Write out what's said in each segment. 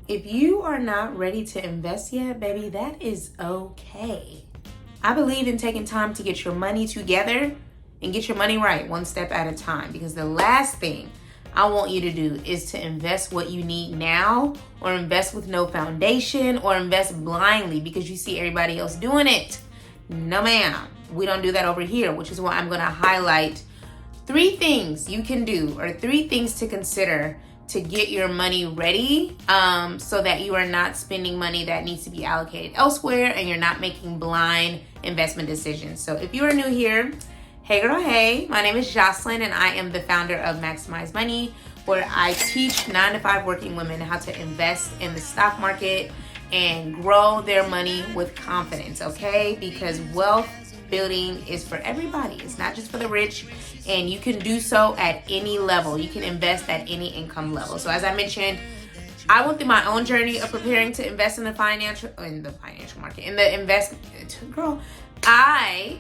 If you are not ready to invest yet, baby, that is okay. I believe in taking time to get your money together and get your money right one step at a time, because the last thing I want you to do is to invest what you need now, or invest with no foundation, or invest blindly because you see everybody else doing it. No, ma'am. We don't do that over here, which is why I'm going to highlight 3 things you can do, or 3 things to consider to get your money ready, so that you are not spending money that needs to be allocated elsewhere and you're not making blind investment decisions. So if you are new here, hey girl, hey, my name is Jocelyn and I am the founder of Maximize Money, where I teach 9-to-5 working women how to invest in the stock market and grow their money with confidence, okay? Because wealth building is for everybody. It's not just for the rich, and you can do so at any level. You can invest at any income level. So as I mentioned, I went through my own journey of preparing to invest in the financial market, in the investment. Girl, I'm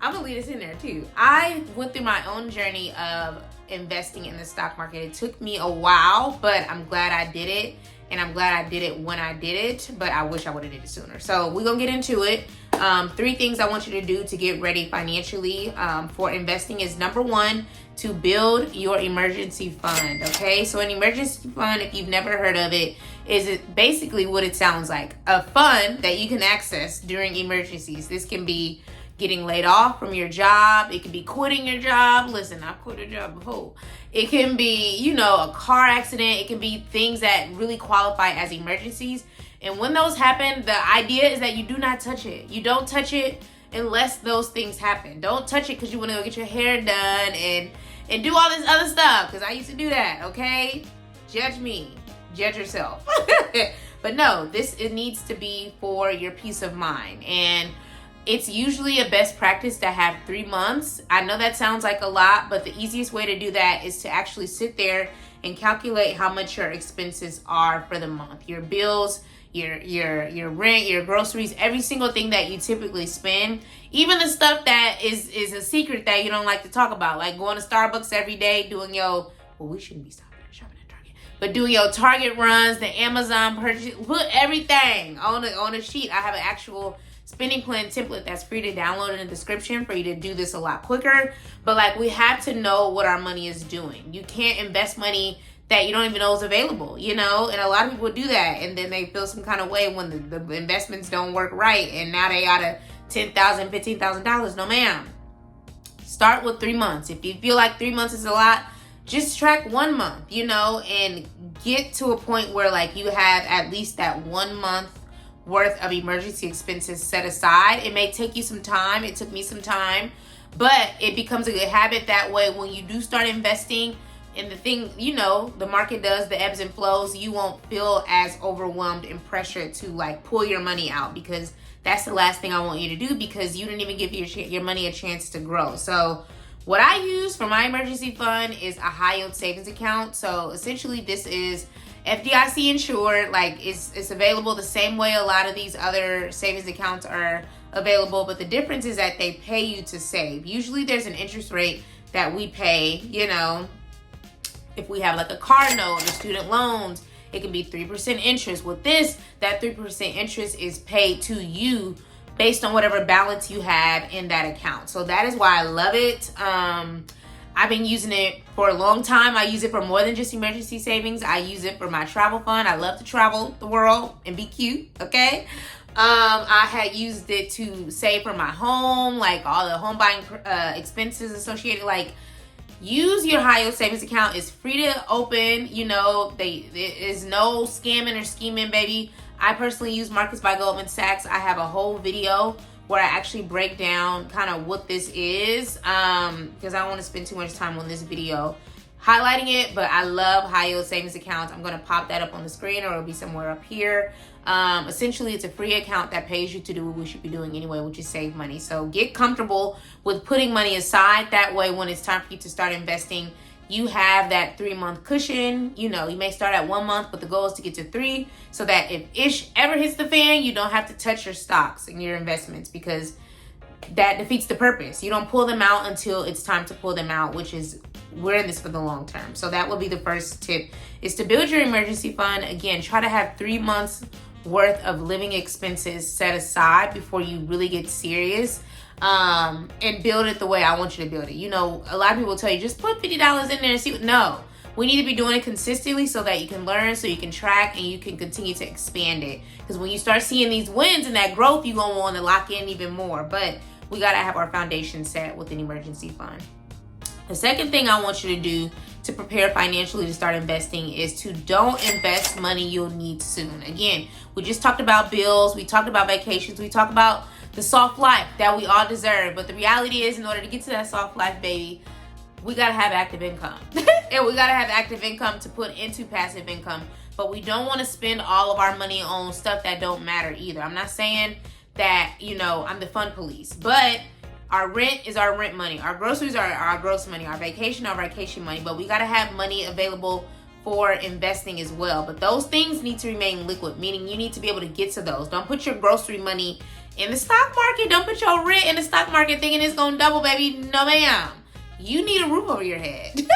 gonna leave this in there too. I went through my own journey of investing in the stock market. It took me a while, but I'm glad I did it. And I'm glad I did it when I did it, but I wish I would have did it sooner. So we're gonna get into it. 3 things I want you to do to get ready financially for investing is, number 1, to build your emergency fund, okay? So an emergency fund, if you've never heard of it, is it basically what it sounds like. A fund that you can access during emergencies. This can be getting laid off from your job. It could be quitting your job. Listen, I quit a job before. It can be, a car accident. It can be things that really qualify as emergencies. And when those happen, the idea is that you do not touch it. You don't touch it unless those things happen. Don't touch it because you want to go get your hair done and do all this other stuff, because I used to do that, okay? Judge me. Judge yourself. But no, it needs to be for your peace of mind. And it's usually a best practice to have 3 months. I know that sounds like a lot, but the easiest way to do that is to actually sit there and calculate how much your expenses are for the month. Your bills, your rent, your groceries, every single thing that you typically spend. Even the stuff that is a secret that you don't like to talk about, like going to Starbucks every day, doing we shouldn't be shopping at Target, but doing your Target runs, the Amazon purchase, put everything on a sheet. I have an actual spending plan template that's free to download in the description for you to do this a lot quicker. But we have to know what our money is doing. You can't invest money that you don't even know is available, and a lot of people do that, and then they feel some kind of way when the investments don't work right, and now they out of $10,000, $15,000. No, ma'am. Start with 3 months. If you feel like 3 months is a lot, just track 1 month, and get to a point where you have at least that 1 month worth of emergency expenses set aside. It may take you some time. It took me some time, but it becomes a good habit. That way, when you do start investing in the thing, the market does, the ebbs and flows, you won't feel as overwhelmed and pressured to pull your money out, because that's the last thing I want you to do, because you didn't even give your money a chance to grow. So what I use for my emergency fund is a high yield savings account. So essentially this is FDIC insured. It's available the same way a lot of these other savings accounts are available, but the difference is that they pay you to save. Usually there's an interest rate that we pay, if we have a car note or student loans, it can be 3% interest. With this, that 3% interest is paid to you based on whatever balance you have in that account. So that is why I love it. I've been using it for a long time. I use it for more than just emergency savings. I use it for my travel fund. I love to travel the world and be cute, okay? I had used it to save for my home, all the home buying expenses associated. Use your high yield savings account. It's free to open. There is no scamming or scheming, baby. I personally use Marcus by Goldman Sachs. I have a whole video where I actually break down kind of what this is, because I don't want to spend too much time on this video highlighting it, but I love high yield savings accounts. I'm going to pop that up on the screen, or it'll be somewhere up here. Essentially, it's a free account that pays you to do what we should be doing anyway, which is save money. So get comfortable with putting money aside. That way, when it's time for you to start investing, you have that 3 month cushion. You may start at 1 month, but the goal is to get to 3, so that if ish ever hits the fan, you don't have to touch your stocks and your investments, because that defeats the purpose. You don't pull them out until it's time to pull them out, which is we're in this for the long term. So that will be the first tip, is to build your emergency fund. Again, try to have 3 months worth of living expenses set aside before you really get serious, and build it the way I want you to build it. You know, a lot of people tell you, just put $50 in there and see what, no. We need to be doing it consistently so that you can learn, so you can track, and you can continue to expand it. Because when you start seeing these wins and that growth, you're going to want to lock in even more. But we got to have our foundation set with an emergency fund. The second thing I want you to do to prepare financially to start investing is to don't invest money you'll need soon. Again, we just talked about bills. We talked about vacations. We talked about the soft life that we all deserve. But the reality is, in order to get to that soft life, baby, we got to have active income. And we got to have active income to put into passive income. But we don't want to spend all of our money on stuff that don't matter either. I'm not saying that, you know, I'm the fun police. But our rent is our rent money. Our groceries are our grocery money. Our vacation, our vacation money. But we got to have money available for investing as well. But those things need to remain liquid, meaning you need to be able to get to those. Don't put your grocery money in the stock market. Don't put your rent in the stock market thinking it's going to double, baby. No, ma'am. You need a roof over your head.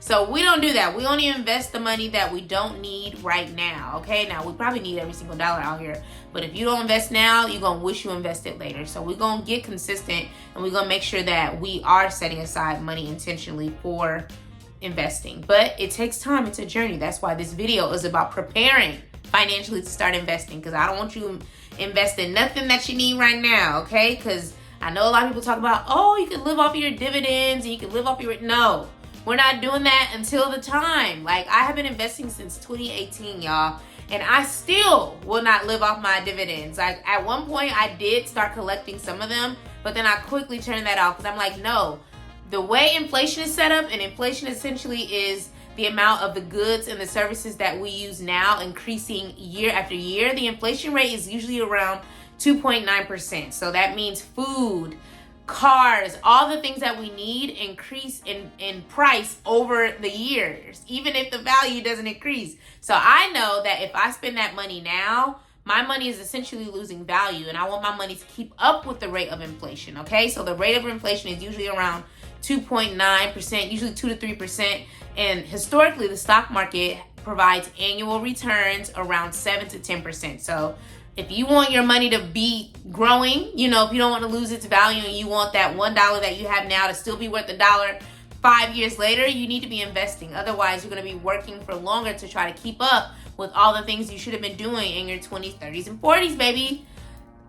So we don't do that. We only invest the money that we don't need right now, okay? Now, we probably need every single dollar out here. But if you don't invest now, you're going to wish you invested later. So we're going to get consistent, and we're going to make sure that we are setting aside money intentionally for investing. But it takes time. It's a journey. That's why this video is about preparing financially to start investing, because I don't want you investing nothing that you need right now, okay? Because I know a lot of people talk about, oh, you can live off of your dividends and you can live off your... No, we're not doing that until the time. Like, I have been investing since 2018, y'all, and I still will not live off my dividends. Like, at one point, I did start collecting some of them, but then I quickly turned that off because I'm like, no. The way inflation is set up, and inflation essentially is the amount of the goods and the services that we use now increasing year after year. The inflation rate is usually around 2.9%. So that means food, cars, all the things that we need increase in price over the years, even if the value doesn't increase. So I know that if I spend that money now, my money is essentially losing value, and I want my money to keep up with the rate of inflation, okay? So the rate of inflation is usually around 2.9%, usually 2 to 3%. And historically, the stock market provides annual returns around 7 to 10%. So if you want your money to be growing, you know, if you don't want to lose its value and you want that $1 that you have now to still be worth $1 5 years later, you need to be investing. Otherwise, you're going to be working for longer to try to keep up with all the things you should have been doing in your 20s, 30s, and 40s, baby.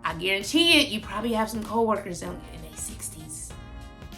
I guarantee it, you probably have some coworkers in their 60s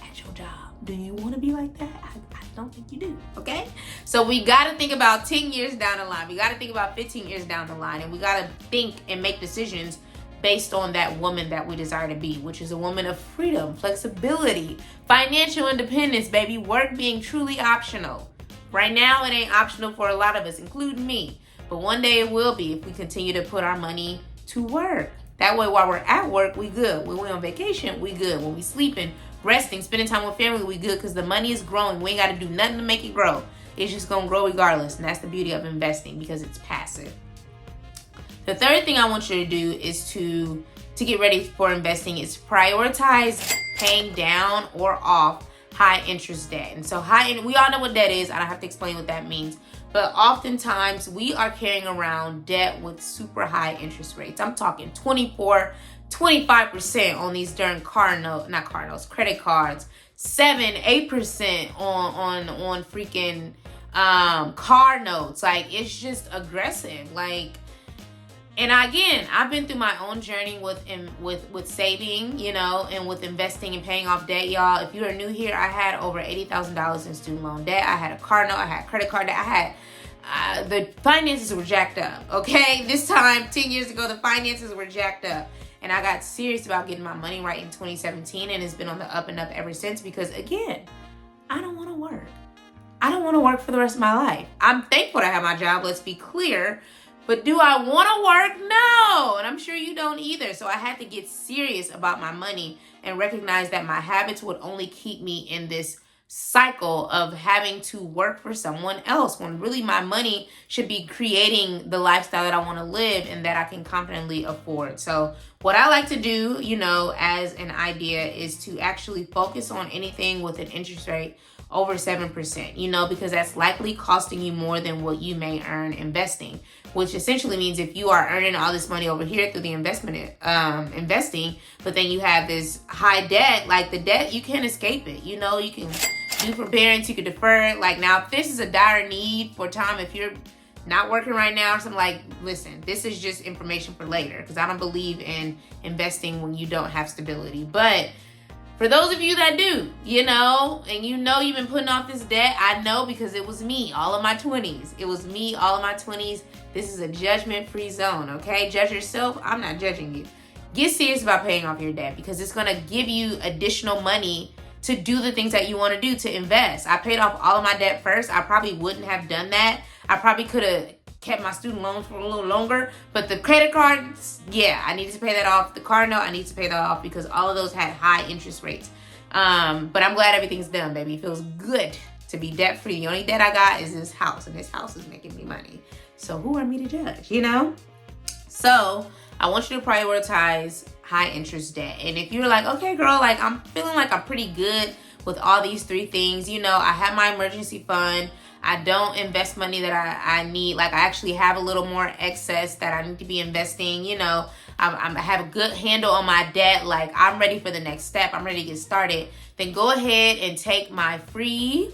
at your job. Do you want to be like that? I don't think you do, okay? So we got to think about 10 years down the line. We got to think about 15 years down the line. And we got to think and make decisions based on that woman that we desire to be, which is a woman of freedom, flexibility, financial independence, baby. Work being truly optional. Right now, it ain't optional for a lot of us, including me. But one day it will be if we continue to put our money to work. That way, while we're at work, we good. When we're on vacation, we good. When we sleeping, resting, spending time with family, we good, because the money is growing. We ain't got to do nothing to make it grow. It's just going to grow regardless. And that's the beauty of investing, because it's passive. The third thing I want you to do is to get ready for investing is prioritize paying down or off high interest debt. And so we all know what debt is. I don't have to explain what that means. But oftentimes we are carrying around debt with super high interest rates. I'm talking 24, 25% on these darn credit cards, 7-8% on freaking car notes. Like, it's just aggressive. Like, and again, I've been through my own journey with saving, you know, and with investing and paying off debt, y'all. If you are new here, I had over $80,000 in student loan debt. I had a car note. I had credit card debt. I had the finances were jacked up. Okay, this time 10 years ago, the finances were jacked up. And I got serious about getting my money right in 2017, and it's been on the up and up ever since, because again, I don't want to work. I don't want to work for the rest of my life. I'm thankful to have my job, let's be clear, but do I want to work? No, and I'm sure you don't either. So I had to get serious about my money and recognize that my habits would only keep me in this cycle of having to work for someone else, when really my money should be creating the lifestyle that I want to live and that I can confidently afford. So what I like to do, you know, as an idea is to actually focus on anything with an interest rate over 7%, you know, because that's likely costing you more than what you may earn investing, which essentially means if you are earning all this money over here through the investing, but then you have this high debt, like the debt, you can't escape it. You know, you can do forbearance, you can defer it. Like now, if this is a dire need for time, if you're not working right now or something, like, listen, this is just information for later, because I don't believe in investing when you don't have stability. But for those of you that do, you know, and you know you've been putting off this debt, I know because it was me all of my 20s. It was me all of my 20s. This is a judgment-free zone, okay? Judge yourself. I'm not judging you. Get serious about paying off your debt, because it's going to give you additional money to do the things that you want to do, to invest. I paid off all of my debt first. I probably wouldn't have done that. I probably could have kept my student loans for a little longer, but the credit cards, yeah, I needed to pay that off. The car note, I need to pay that off because all of those had high interest rates. But I'm glad everything's done, baby. It feels good to be debt free. The only debt I got is this house, and this house is making me money. So who are me to judge, you know? So I want you to prioritize high interest debt. And if you're like, okay, girl, like I'm feeling like I'm pretty good with all these three things, you know, I have my emergency fund. I don't invest money that I need. Like I actually have a little more excess that I need to be investing. You know, I have a good handle on my debt. Like I'm ready for the next step. I'm ready to get started. Then go ahead and take my free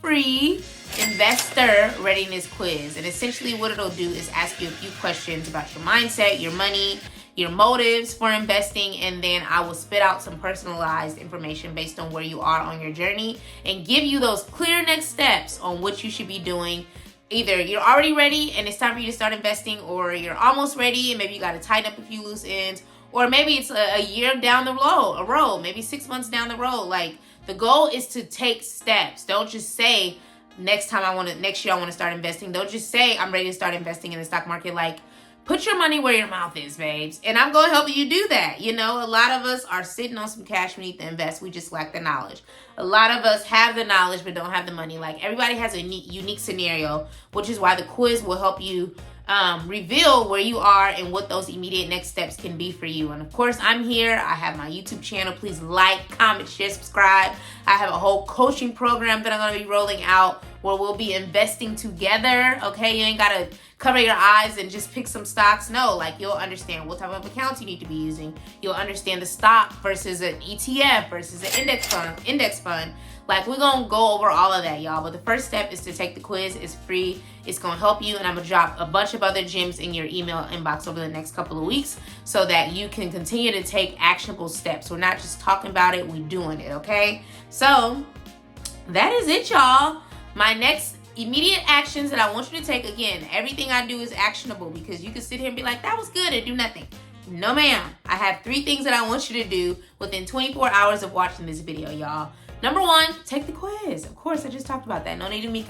InvestHER readiness quiz. And essentially what it'll do is ask you a few questions about your mindset, your money, your motives for investing, and then I will spit out some personalized information based on where you are on your journey and give you those clear next steps on what you should be doing. Either you're already ready and it's time for you to start investing, or you're almost ready and maybe you got to tighten up a few loose ends, or maybe it's a year down the road, maybe 6 months down the road. Like the goal is to take steps. Don't just say next year I want to start investing. Don't just say I'm ready to start investing in the stock market. Like, put your money where your mouth is, babes. And I'm going to help you do that. You know, a lot of us are sitting on some cash we need to invest. We just lack the knowledge. A lot of us have the knowledge but don't have the money. Like everybody has a unique scenario, which is why the quiz will help you reveal where you are and what those immediate next steps can be for you. And of course, I'm here. I have my YouTube channel. Please like, comment, share, subscribe. I have a whole coaching program that I'm going to be rolling out where we'll be investing together. Okay, you ain't got to cover your eyes and just pick some stocks. No, like you'll understand what type of accounts you need to be using. You'll understand the stock versus an ETF versus an index fund. Like we're going to go over all of that, y'all. But the first step is to take the quiz. It's free. It's going to help you. And I'm going to drop a bunch of other gems in your email inbox over the next couple of weeks so that you can continue to take actionable steps. We're not just talking about it. We're doing it, okay? So that is it, y'all. My next immediate actions that I want you to take, again, everything I do is actionable, because you can sit here and be like, that was good, and do nothing. No, ma'am. I have 3 things that I want you to do within 24 hours of watching this video, y'all. Number 1, take the quiz. Of course, I just talked about that. No need to me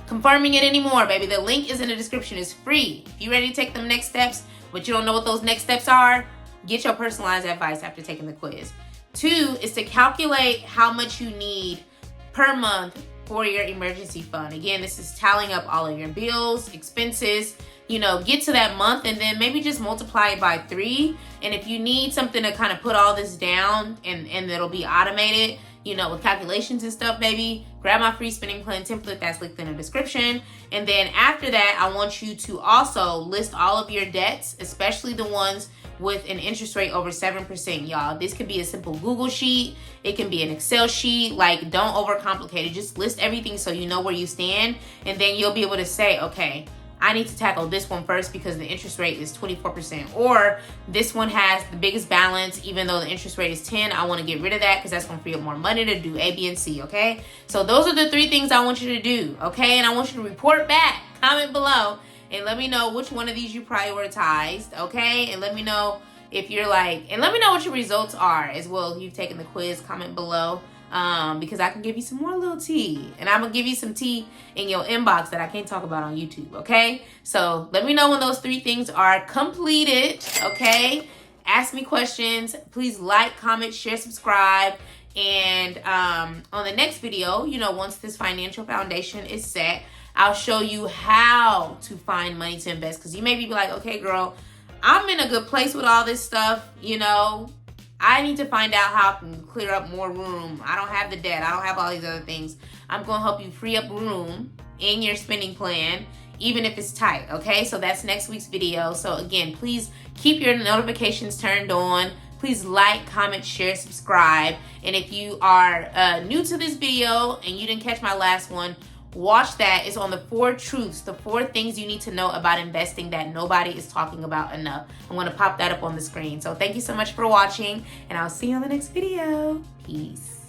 confirming it anymore, baby. The link is in the description. It's free. If you're ready to take them next steps, but you don't know what those next steps are, get your personalized advice after taking the quiz. 2 is to calculate how much you need per month for your emergency fund. Again, this is tallying up all of your bills, expenses, you know, get to that month and then maybe just multiply it by 3. And if you need something to kind of put all this down and it'll be automated, you know, with calculations and stuff, baby, grab my free spending plan template that's linked in the description. And then after that, I want you to also list all of your debts, especially the ones with an interest rate over 7%, y'all. This could be a simple Google sheet. It can be an Excel sheet. Like, don't overcomplicate it. Just list everything so you know where you stand. And then you'll be able to say, okay, I need to tackle this one first because the interest rate is 24%. Or this one has the biggest balance, even though the interest rate is 10. I want to get rid of that because that's going to free up more money to do A, B, and C, okay? So those are the 3 things I want you to do, okay? And I want you to report back, comment below, and let me know which one of these you prioritized, okay? And let me know if you're like, and let me know what your results are as well. If you've taken the quiz, comment below. Because I can give you some more little tea. And I'm going to give you some tea in your inbox that I can't talk about on YouTube, okay? So let me know when those 3 things are completed, okay? Ask me questions. Please like, comment, share, subscribe. And on the next video, you know, once this financial foundation is set, I'll show you how to find money to invest. Because you may be like, okay, girl, I'm in a good place with all this stuff, you know. I need to find out how I can clear up more room. I don't have the debt. I don't have all these other things. I'm going to help you free up room in your spending plan, even if it's tight, okay? So that's next week's video. So again, please keep your notifications turned on. Please like, comment, share, subscribe. And if you are new to this video and you didn't catch my last one, watch that. It's on the 4 truths, the 4 things you need to know about investing that nobody is talking about enough. I'm going to pop that up on the screen. So thank you so much for watching, and I'll see you on the next video. Peace.